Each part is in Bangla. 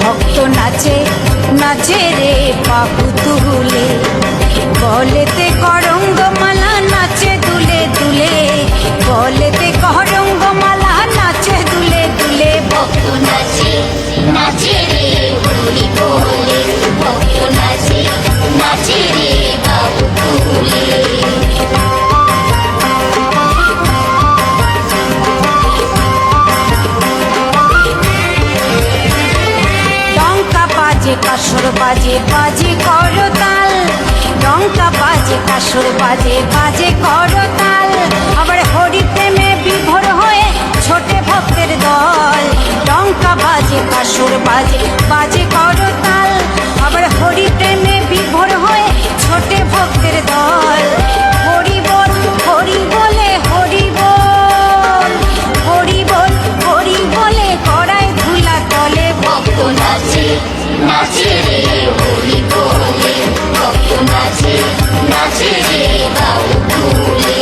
ভক্ত নাচে নাচে রে বাহু তুলে, গলেতে করঙ্গমালা নাচে দুলে দুলে, গলেতে করঙ্গমালা নাচে দুলে দুলে। ভক্ত নাচে নাচে রে হরি বলে, ভক্ত নাচে নাচে রে বাবু তুলে। ডঙ্কা বাজে কাসর বাজে বাজে করতাল, ডঙ্কা বাজে কাসর বাজে বাজে করতাল, আবার হরি প্রেমে বিভোর হয়ে ছোটে ভক্তের দল। ডঙ্কা বাজে কাসর বাজে বাজে করতাল, আবার হরি প্রেমে বিভোর হয়ে ছোটে ভক্তের দল। হরি বল হরি বলে হরি বল, হরি বল হরি বলে কড়াই ধুলা তলে। ভক্ত নাচে নাচে রে হরি বলে, ভক্ত নাচে নাচে রে বাবু তুলে।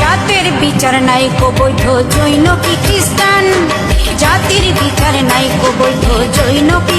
জাতের বিচার নাই কো বৈধ জৈন কি খ্রিস্টান, জাতির বিচার নাই কো বৈধ জৈন কি